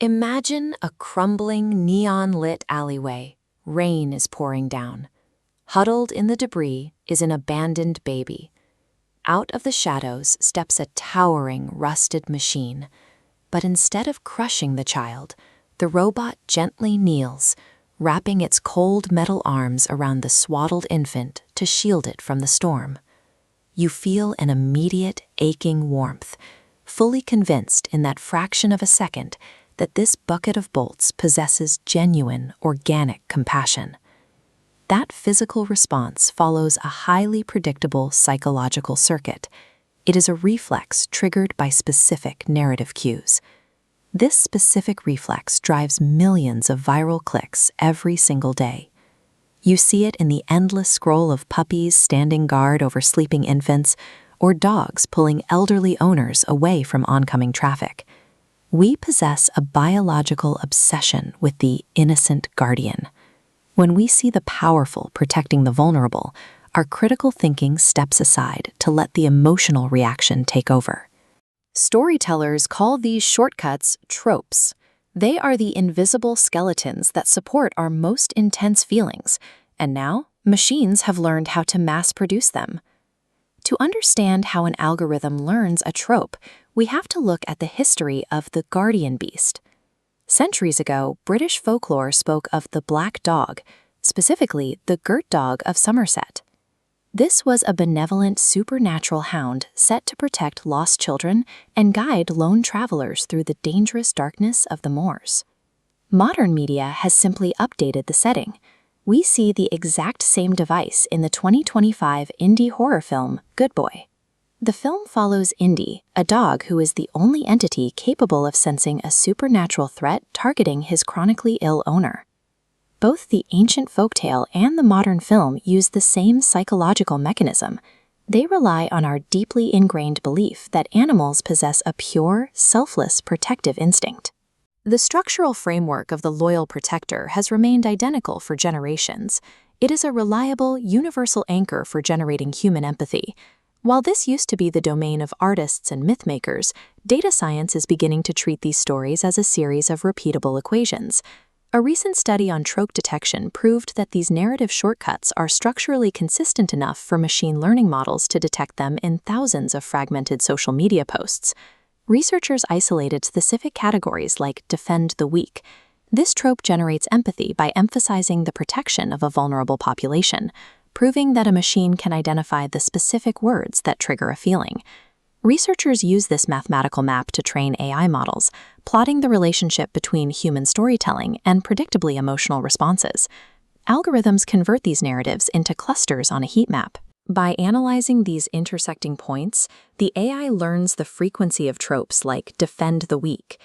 Imagine a crumbling, neon-lit alleyway. Rain is pouring down. Huddled in the debris is an abandoned baby. Out of the shadows steps a towering, rusted machine. But instead of crushing the child, the robot gently kneels, wrapping its cold metal arms around the swaddled infant to shield it from the storm. You feel an immediate, aching warmth, fully convinced in that fraction of a second that this bucket of bolts possesses genuine, organic compassion. That physical response follows a highly predictable psychological circuit. It is a reflex triggered by specific narrative cues. This specific reflex drives millions of viral clicks every single day. You see it in the endless scroll of puppies standing guard over sleeping infants, or dogs pulling elderly owners away from oncoming traffic. We possess a biological obsession with the innocent guardian. When we see the powerful protecting the vulnerable, our critical thinking steps aside to let the emotional reaction take over. Storytellers call these shortcuts tropes. They are the invisible skeletons that support our most intense feelings, and now machines have learned how to mass-produce them. To understand how an algorithm learns a trope, we have to look at the history of the guardian beast. Centuries ago, British folklore spoke of the black dog, specifically the girt dog of Somerset. This was a benevolent supernatural hound set to protect lost children and guide lone travelers through the dangerous darkness of the moors. Modern media has simply updated the setting. We see the exact same device in the 2025 indie horror film, Good Boy. The film follows Indy, a dog who is the only entity capable of sensing a supernatural threat targeting his chronically ill owner. Both the ancient folktale and the modern film use the same psychological mechanism. They rely on our deeply ingrained belief that animals possess a pure, selfless, protective instinct. The structural framework of the loyal protector has remained identical for generations. It is a reliable, universal anchor for generating human empathy. While this used to be the domain of artists and mythmakers, data science is beginning to treat these stories as a series of repeatable equations. A recent study on trope detection proved that these narrative shortcuts are structurally consistent enough for machine learning models to detect them in thousands of fragmented social media posts. Researchers isolated specific categories like defend the weak. This trope generates empathy by emphasizing the protection of a vulnerable population, proving that a machine can identify the specific words that trigger a feeling. Researchers use this mathematical map to train AI models, plotting the relationship between human storytelling and predictably emotional responses. Algorithms convert these narratives into clusters on a heat map. By analyzing these intersecting points, the AI learns the frequency of tropes like defend the weak.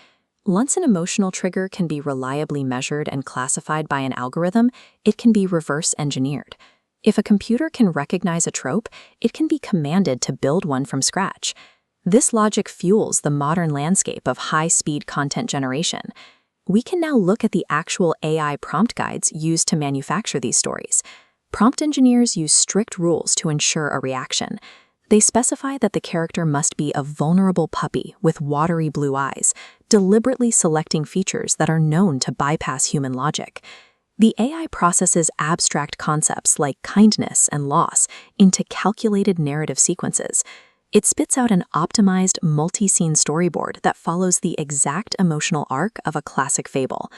Once an emotional trigger can be reliably measured and classified by an algorithm, it can be reverse engineered. If a computer can recognize a trope, it can be commanded to build one from scratch. This logic fuels the modern landscape of high-speed content generation. We can now look at the actual AI prompt guides used to manufacture these stories. Prompt engineers use strict rules to ensure a reaction. They specify that the character must be a vulnerable puppy with watery blue eyes, deliberately selecting features that are known to bypass human logic. The AI processes abstract concepts like kindness and loss into calculated narrative sequences. It spits out an optimized multi-scene storyboard that follows the exact emotional arc of a classic fable.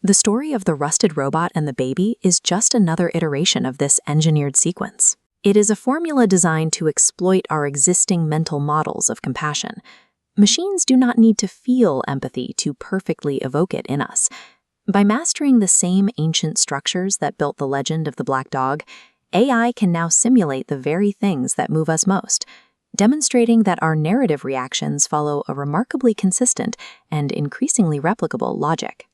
The story of the rusted robot and the baby is just another iteration of this engineered sequence. It is a formula designed to exploit our existing mental models of compassion. Machines do not need to feel empathy to perfectly evoke it in us. By mastering the same ancient structures that built the legend of the black dog, AI can now simulate the very things that move us most, demonstrating that our narrative reactions follow a remarkably consistent and increasingly replicable logic.